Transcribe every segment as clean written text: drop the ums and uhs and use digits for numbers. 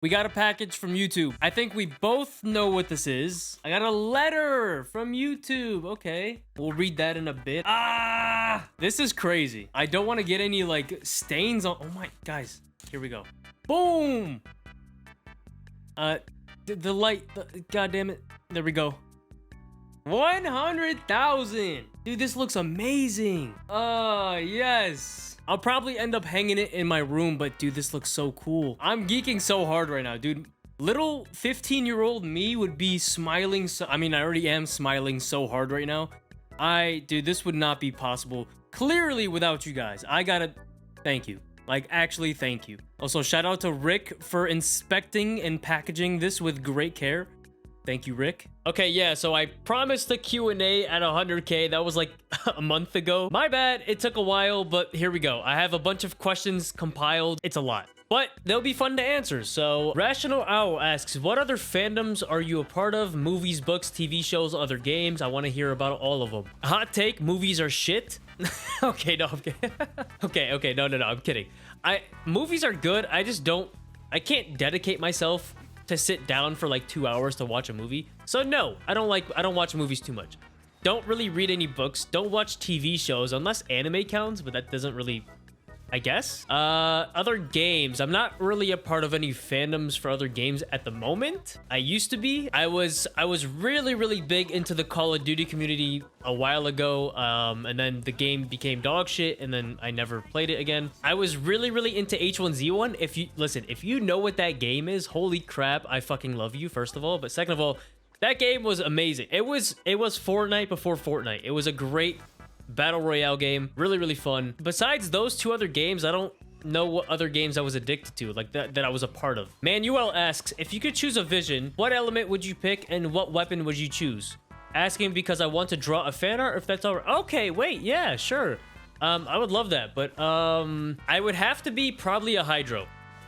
We got a package from YouTube. I think we both know what this is. I got a letter from YouTube. Okay. We'll read that in a bit. This is crazy. I don't want to get any like stains on. Oh my, guys. Here we go. Boom. The light. God damn it. There we go. 100,000. Dude, this looks amazing. Yes. I'll probably end up hanging it in my room, but dude, this looks so cool. I'm geeking so hard right now, dude. Little 15-year-old me would be smiling so, I mean, I already am smiling so hard right now. Dude, this would not be possible clearly without you guys. I gotta thank you. Like, actually, thank you. Also, shout out to Rick for inspecting and packaging this with great care. Thank you, Rick. Okay, yeah, so I promised the Q&A at 100K. That was like a month ago. My bad, it took a while, but here we go. I have a bunch of questions compiled. It's a lot, but they'll be fun to answer. So, Rational Owl asks, what other fandoms are you a part of? Movies, books, TV shows, other games? I want to hear about all of them. Hot take, movies are shit. Okay, no, I'm kidding. Okay, no, I'm kidding. Movies are good. I can't dedicate myself to sit down for like 2 hours to watch a movie. So no, I don't watch movies too much. Don't really read any books. Don't watch TV shows unless anime counts, but that doesn't really, I guess. Other games. I'm not really a part of any fandoms for other games at the moment. I used to be. I was really big into the Call of Duty community a while ago. And then the game became dog shit, and then I never played it again. I was really into H1Z1. If you know what that game is, holy crap, I fucking love you, first of all. But second of all, that game was amazing. It was Fortnite before Fortnite. It was a great battle royale game, really fun. Besides those two other games, I don't know what other games I was addicted to, like that I was a part of. Manuel asks, if you could choose a vision, what element would you pick and what weapon would you choose? Asking because I want to draw a fan art, if that's all right. Okay, wait, yeah, sure. I would love that, but I would have to be probably a Hydro,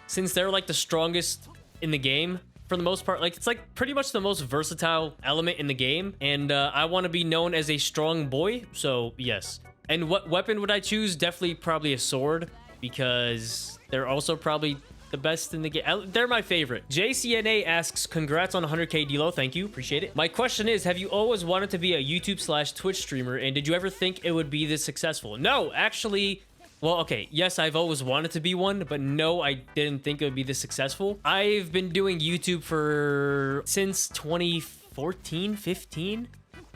since they're like the strongest in the game. For the most part, like, it's like pretty much the most versatile element in the game, and I want to be known as a strong boy, so yes. And what weapon would I choose? Definitely probably a sword, because they're also probably the best in the game. They're my favorite. JCNA asks, congrats on 100K Deelo. Thank you, appreciate it. My question is, have you always wanted to be a YouTube/Twitch streamer, and did you ever think it would be this successful? No, actually. Well, okay, yes, I've always wanted to be one, but no, I didn't think it would be this successful. I've been doing YouTube since 2014, 15.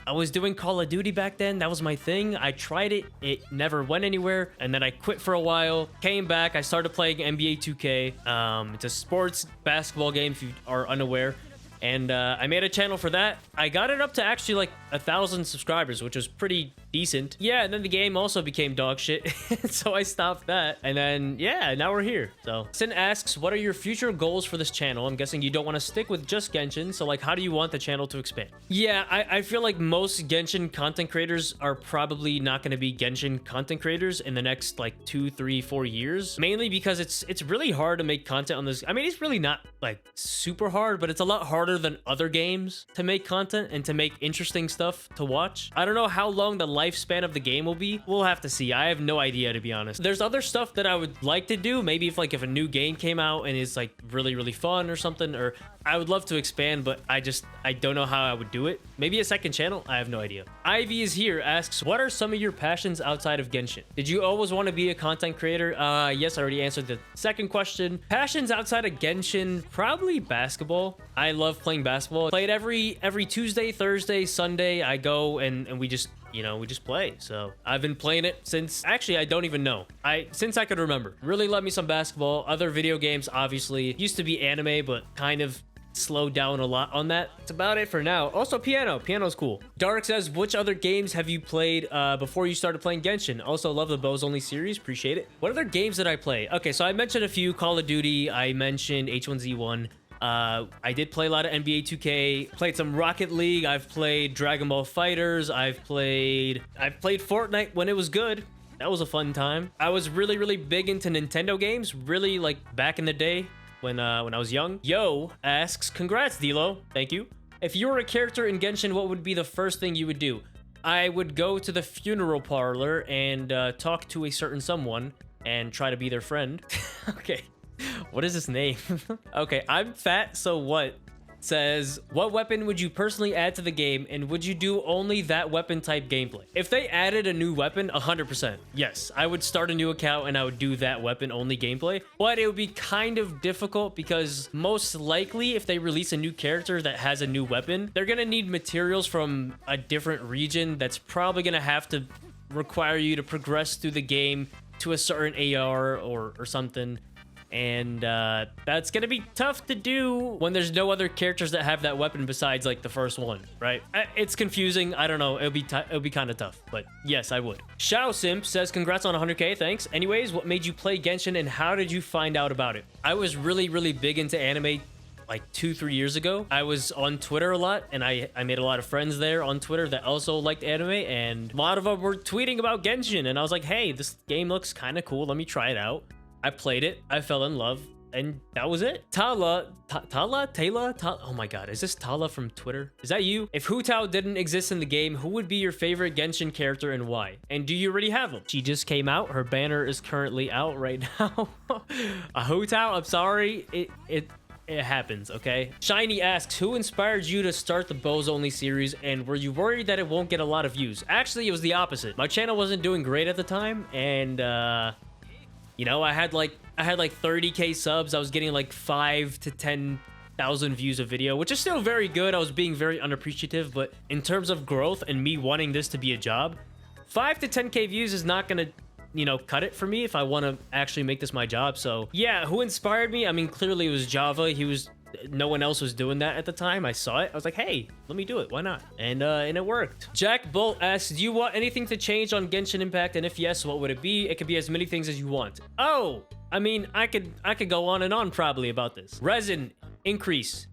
I was doing Call of Duty back then. That was my thing. I tried it. It never went anywhere. And then I quit for a while, came back. I started playing NBA 2K. It's a sports basketball game, if you are unaware. And I made a channel for that. I got it up to actually like 1,000 subscribers, which was pretty decent. Yeah, and then the game also became dog shit. So I stopped that. And then, yeah, now we're here. So Sin asks, what are your future goals for this channel? I'm guessing you don't want to stick with just Genshin. So like, how do you want the channel to expand? Yeah, I feel like most Genshin content creators are probably not going to be Genshin content creators in the next like 2, 3, 4 years. Mainly because it's really hard to make content on this. I mean, it's really not like super hard, but it's a lot harder than other games to make content and to make interesting stuff to watch. I don't know how long the lifespan of the game will be. We'll have to see. I have no idea, to be honest. There's other stuff that I would like to do. Maybe if a new game came out and it's like really fun or something, or I would love to expand, but I don't know how I would do it. Maybe a second channel. I have no idea. Ivy is here, asks, what are some of your passions outside of Genshin? Did you always want to be a content creator? Yes, I already answered the second question. Passions outside of Genshin, probably basketball. I love playing basketball. Played every Tuesday, Thursday, Sunday. I go and we just play. So I've been playing it since, actually, I don't even know. Since I could remember. Really love me some basketball. Other video games, obviously. Used to be anime, but kind of slowed down a lot on that. That's about it for now. Also, piano. Piano's cool. Dark says, which other games have you played before you started playing Genshin? Also, love the Bows Only series. Appreciate it. What other games did I play? Okay, so I mentioned a few. Call of Duty. I mentioned H1Z1. I did play a lot of NBA 2K, played some Rocket League, I've played Dragon Ball Fighters, I've played Fortnite when it was good. That was a fun time. I was really big into Nintendo games, really like back in the day when I was young. Yo asks, congrats Deelo, thank you. If you were a character in Genshin, what would be the first thing you would do? I would go to the funeral parlor and talk to a certain someone and try to be their friend. Okay. What is this name? Okay, I'm fat, so what? Says, what weapon would you personally add to the game, and would you do only that weapon type gameplay? If they added a new weapon, 100%, yes, I would start a new account and I would do that weapon only gameplay, but it would be kind of difficult because most likely if they release a new character that has a new weapon, they're gonna need materials from a different region that's probably gonna have to require you to progress through the game to a certain AR or something. And that's gonna be tough to do when there's no other characters that have that weapon besides like the first one, right? It's confusing. I don't know. It'll be kind of tough, but yes, I would. Shao Simp says, congrats on 100K. Thanks. Anyways, what made you play Genshin and how did you find out about it? I was really big into anime like 2-3 years ago. I was on Twitter a lot, and I made a lot of friends there on Twitter that also liked anime, and a lot of them were tweeting about Genshin, and I was like, hey, this game looks kind of cool. Let me try it out. I played it, I fell in love, and that was it. Tala, oh my god, is this Tala from Twitter? Is that you? If Hu Tao didn't exist in the game, who would be your favorite Genshin character and why? And do you already have them? She just came out, her banner is currently out right now. A Hu Tao, I'm sorry, it happens, okay? Shiny asks, who inspired you to start the Bows Only series, and were you worried that it won't get a lot of views? Actually, it was the opposite. My channel wasn't doing great at the time, and you know, I had like 30K subs. I was getting like 5 to 10,000 views a video, which is still very good. I was being very unappreciative, but in terms of growth and me wanting this to be a job, 5 to 10K views is not gonna, you know, cut it for me if I want to actually make this my job. So yeah, who inspired me? I mean, clearly it was Java. No one else was doing that at the time. I saw it. I was like, hey, let me do it. Why not? And it worked. Jack Bolt asks, do you want anything to change on Genshin Impact? And if yes, what would it be? It could be as many things as you want. Oh, I mean, I could go on and on probably about this. Resin, increase.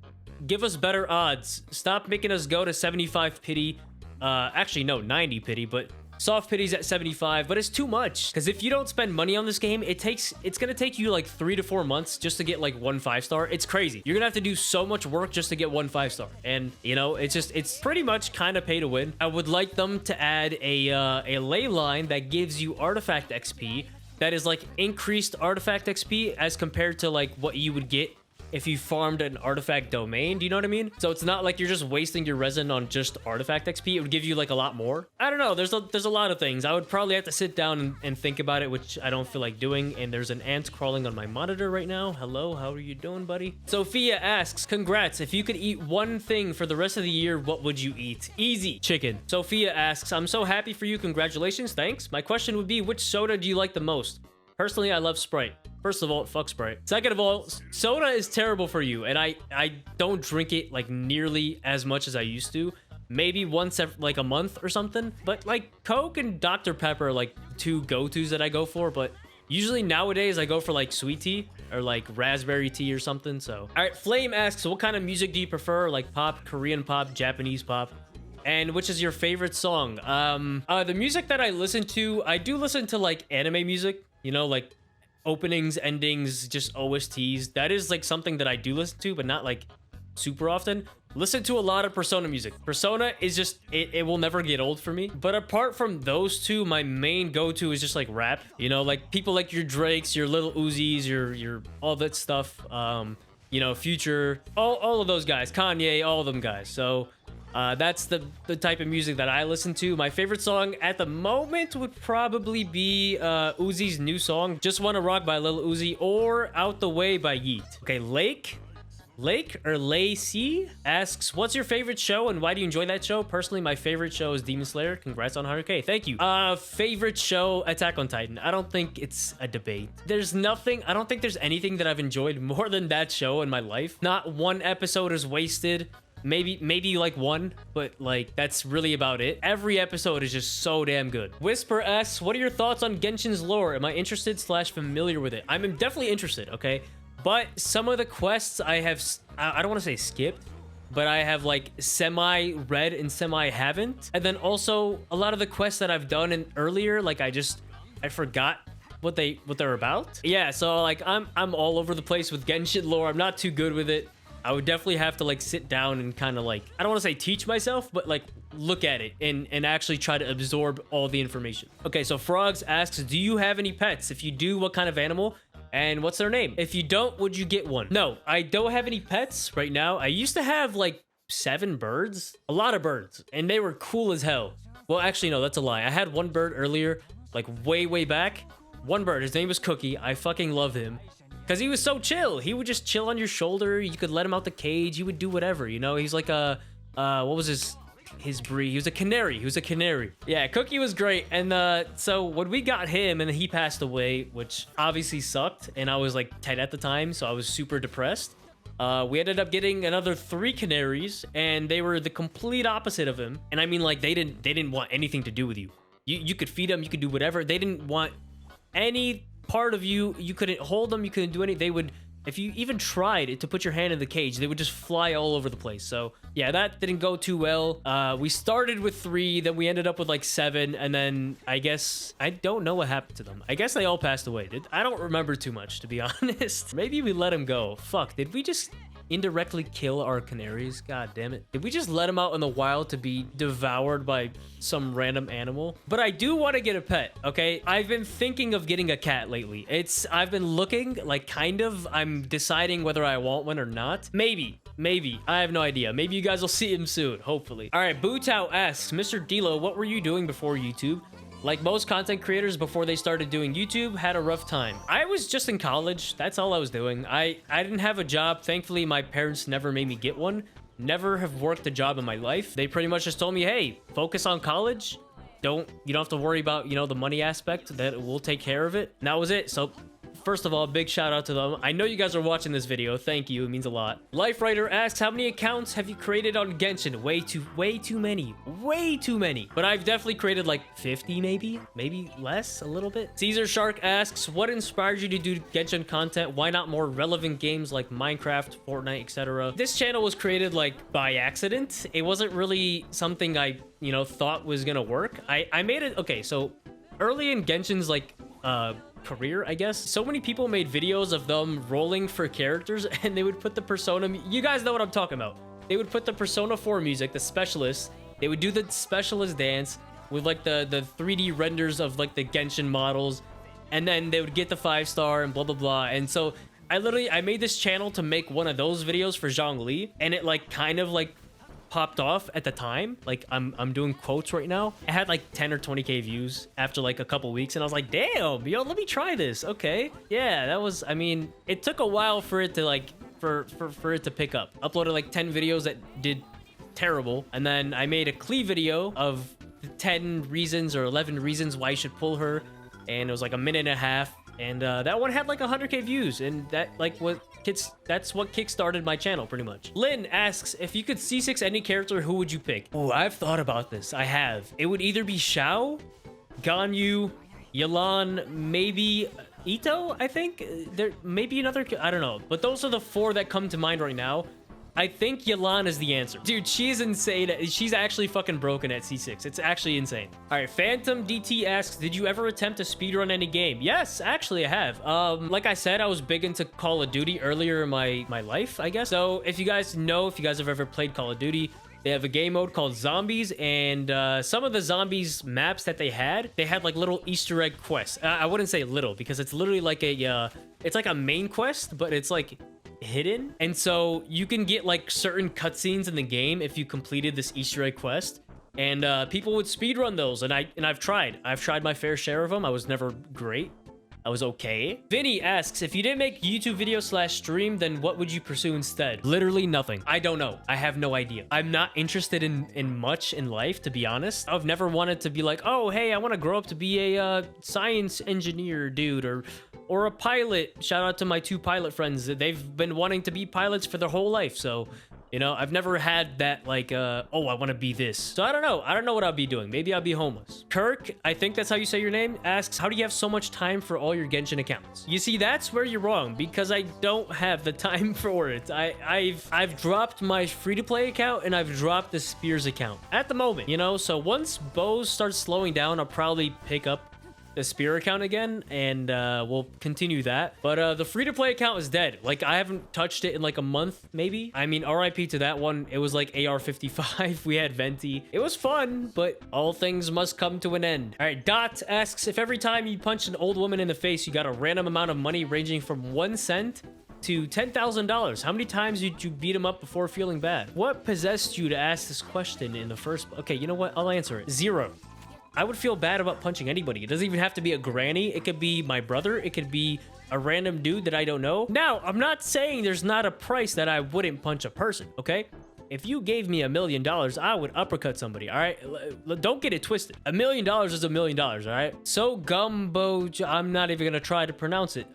Give us better odds. Stop making us go to 75 pity. Actually, no, 90 pity, but soft pity's at 75, but it's too much. Because if you don't spend money on this game, it's gonna take you like 3 to 4 months just to get like 1 5-star. It's crazy. You're gonna have to do so much work just to get 1 5-star. And you know, it's pretty much kind of pay to win. I would like them to add a ley line that gives you artifact XP that is like increased artifact XP as compared to like what you would get if you farmed an artifact domain. Do you know what I mean? So it's not like you're just wasting your resin on just artifact XP. It would give you like a lot more. I don't know. There's a lot of things. I would probably have to sit down and think about it, which I don't feel like doing. And there's an ant crawling on my monitor right now. Hello, how are you doing, buddy? Sophia asks, congrats. If you could eat one thing for the rest of the year, what would you eat? Easy. Chicken. Sophia asks, I'm so happy for you. Congratulations. Thanks. My question would be, which soda do you like the most? Personally, I love Sprite. First of all, fuck Sprite. Second of all, soda is terrible for you, and I don't drink it like nearly as much as I used to. Maybe once every, like a month or something. But like Coke and Dr. Pepper are like 2 go-tos that I go for, but usually nowadays I go for like sweet tea or like raspberry tea or something. So, all right, Flame asks, what kind of music do you prefer? Like pop, Korean pop, Japanese pop? And which is your favorite song? The music that I listen to, I do listen to like anime music, you know, like openings, endings, just OSTs. That is like something that I do listen to, but not like super often. Listen to a lot of Persona music. Persona is just, it will never get old for me. But apart from those two, my main go-to is just like rap. You know, like people like your Drakes, your Little Uzis, your all that stuff. You know, Future, all of those guys, Kanye, all of them guys. So that's the type of music that I listen to. My favorite song at the moment would probably be Uzi's new song, Just Wanna Rock by Lil Uzi, or Out the Way by Yeet. Okay, Lake or Lacey asks, what's your favorite show and why do you enjoy that show? Personally, my favorite show is Demon Slayer. Congrats on 100K. Thank you. Favorite show, Attack on Titan. I don't think it's a debate. I don't think there's anything that I've enjoyed more than that show in my life. Not one episode is wasted. Maybe like one, but like that's really about it. Every episode is just so damn good. Whisper asks, what are your thoughts on Genshin's lore? Am I interested / familiar with it? I'm definitely interested, okay? But some of the quests I don't want to say skipped, but I have like semi-read and semi-haven't. And then also a lot of the quests that I've done earlier, like I forgot what they're about. Yeah, so like I'm all over the place with Genshin lore. I'm not too good with it. I would definitely have to like sit down and kind of like, I don't want to say teach myself, but like look at it and actually try to absorb all the information. Okay, so Frogs asks, do you have any pets? If you do, what kind of animal? And what's their name? If you don't, would you get one? No, I don't have any pets right now. I used to have like 7 birds, a lot of birds, and they were cool as hell. Well, actually, no, that's a lie. I had one bird earlier, like way back. One bird, his name was Cookie. I fucking love him because he was so chill. He would just chill on your shoulder. You could let him out the cage. He would do whatever, you know? He's like a, what was his breed? He was a canary. He was a canary. Yeah, Cookie was great. And so when we got him and he passed away, which obviously sucked, and I was like 10 at the time, so I was super depressed. We ended up getting another 3 canaries, and they were the complete opposite of him. And I mean, like, they didn't want anything to do with you. You could feed them, you could do whatever. They didn't want any part of you. You couldn't hold them, you couldn't do anything. They would, if you even tried to put your hand in the cage, they would just fly all over the place. So yeah, that didn't go too well. We started with 3, then we ended up with like 7, and then I guess I don't know what happened to them. I guess they all passed away. I don't remember too much, to be honest. Maybe we let them go. Fuck, did we just indirectly kill our canaries? God damn it. Did we just let them out in the wild to be devoured by some random animal? But I do want to get a pet, okay? I've been thinking of getting a cat lately. I've been looking, like, kind of. I'm deciding whether I want one or not. Maybe. I have no idea. Maybe you guys will see him soon, hopefully. All right, Bootao asks, Mr. Deelo, what were you doing before YouTube? Like most content creators before they started doing YouTube, had a rough time. I was just in college. That's all I was doing. I didn't have a job. Thankfully, my parents never made me get one. Never have worked a job in my life. They pretty much just told me, hey, focus on college. You don't have to worry about, you know, the money aspect. That we'll take care of it. And that was it. So first of all, big shout out to them. I know you guys are watching this video. Thank you. It means a lot. Life Writer asks, how many accounts have you created on Genshin? Way too many. Way too many. But I've definitely created like 50 maybe less, a little bit. Caesar Shark asks, what inspired you to do Genshin content? Why not more relevant games like Minecraft, Fortnite, etc.? This channel was created like by accident. It wasn't really something I, you know, thought was gonna work. I made it. Okay, so early in Genshin's like career, I guess, so many people made videos of them rolling for characters, and they would put the persona, you guys know what I'm talking about, they would put the Persona 4 music, the specialist, they would do the specialist dance with like the 3D renders of like the Genshin models, and then they would get the 5-star and blah blah blah. And so I made this channel to make one of those videos for Zhongli, and it like kind of like popped off at the time. Like I'm doing quotes right now. It had like 10 or 20k views after like a couple weeks, and I was like, damn, yo, let me try this. Okay, yeah, that was, I mean, it took a while for it to like for it to pick up. Uploaded like 10 videos that did terrible, and then I made a Klee video of the 10 reasons or 11 reasons why you should pull her, and it was like a minute and a half, and that one had like 100k views, and that like that's what kickstarted my channel pretty much. Lynn asks, if you could C6 any character, who would you pick? Oh, I've thought about this. I have. It would either be Xiao, Ganyu, Yelan, maybe Ito, I think. There maybe another, I don't know, but those are the 4 that come to mind right now. I think Yelan is the answer. Dude, she's insane. She's actually fucking broken at C6. It's actually insane. All right, Phantom DT asks, did you ever attempt to speedrun any game? Yes, actually I have. Like I said, I was big into Call of Duty earlier in my life, I guess. So if you guys have ever played Call of Duty, they have a game mode called Zombies, and some of the Zombies maps that they had like little Easter egg quests. I wouldn't say little, because it's literally like it's like a main quest, but it's like hidden, and so you can get like certain cutscenes in the game if you completed this Easter egg quest, and people would speedrun those, and I've tried my fair share of them. I was never great. I was okay. Vinny asks, if you didn't make YouTube video / stream, then what would you pursue instead? Literally nothing. I don't know. I have no idea. I'm not interested in much in life, to be honest. I've never wanted to be like, oh, hey, I want to grow up to be a science engineer dude, or a pilot. Shout out to my 2 pilot friends. They've been wanting to be pilots for their whole life. So, you know, I've never had that like, oh, I want to be this. So I don't know. I don't know what I'll be doing. Maybe I'll be homeless. Kirk, I think that's how you say your name, asks, how do you have so much time for all your Genshin accounts? You see, that's where you're wrong, because I don't have the time for it. I've dropped my free-to-play account, and I've dropped the Spears account at the moment, you know? So once Bose starts slowing down, I'll probably pick up the Spear account again, and we'll continue that. But the free-to-play account is dead. Like, I haven't touched it in like a month, maybe. I mean, RIP to that one. It was like AR-55. We had Venti. It was fun, but all things must come to an end. All right, Dot asks, if every time you punch an old woman in the face, you got a random amount of money ranging from 1 cent to $10,000. How many times did you beat him up before feeling bad? What possessed you to ask this question in the first... Okay, you know what? I'll answer it. 0. I would feel bad about punching anybody. It doesn't even have to be a granny. It could be my brother. It could be a random dude that I don't know. Now, I'm not saying there's not a price that I wouldn't punch a person, okay? If you gave me $1 million, I would uppercut somebody, all right? Don't get it twisted. $1 million is $1 million, all right? So Gumbo... I'm not even gonna try to pronounce it.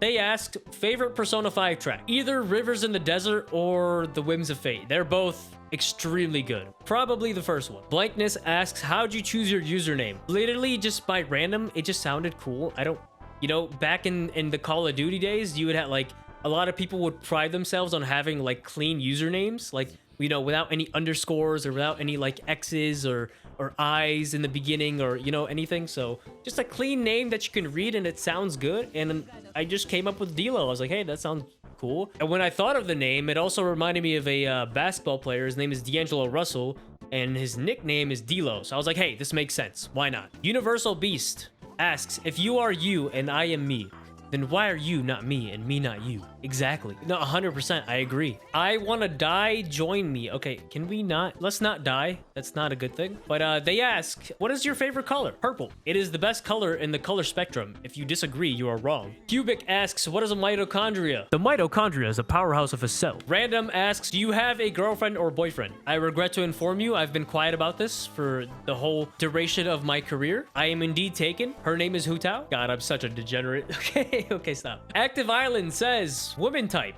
They asked, favorite Persona 5 track? Either Rivers in the Desert or The Whims of Fate. They're both extremely good. Probably the first one. Blankness asks, how'd you choose your username? Literally just by random. It just sounded cool. I don't... You know, back in the Call of Duty days, you would have, like... A lot of people would pride themselves on having, like, clean usernames. Like, you know, without any underscores or without any, like, X's or I's in the beginning or, you know, anything. So just a clean name that you can read and it sounds good. And I just came up with Deelo. I was like, hey, that sounds cool. And when I thought of the name, it also reminded me of a basketball player. His name is D'Angelo Russell and his nickname is Deelo. So I was like, hey, this makes sense. Why not? Universal Beast asks, if you are you and I am me, then why are you not me and me not you? Exactly. No, 100%. I agree. I want to die. Join me. Okay, can we not? Let's not die. That's not a good thing. But they ask, what is your favorite color? Purple. It is the best color in the color spectrum. If you disagree, you are wrong. Cubic asks, what is a mitochondria? The mitochondria is a powerhouse of a cell. Random asks, do you have a girlfriend or boyfriend? I regret to inform you, I've been quiet about this for the whole duration of my career. I am indeed taken. Her name is Hutao. God, I'm such a degenerate. Okay, okay, stop. Active Island says, woman type.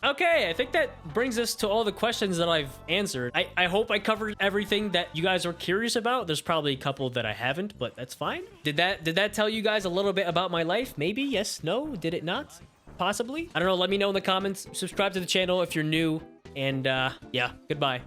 Okay, I think that brings us to all the questions that I've answered. I hope I covered everything that you guys are curious about. There's probably a couple that I haven't, but that's fine. Did that tell you guys a little bit about my life? Maybe, yes, no, did it not? Possibly? I don't know, let me know in the comments. Subscribe to the channel if you're new, and yeah, goodbye.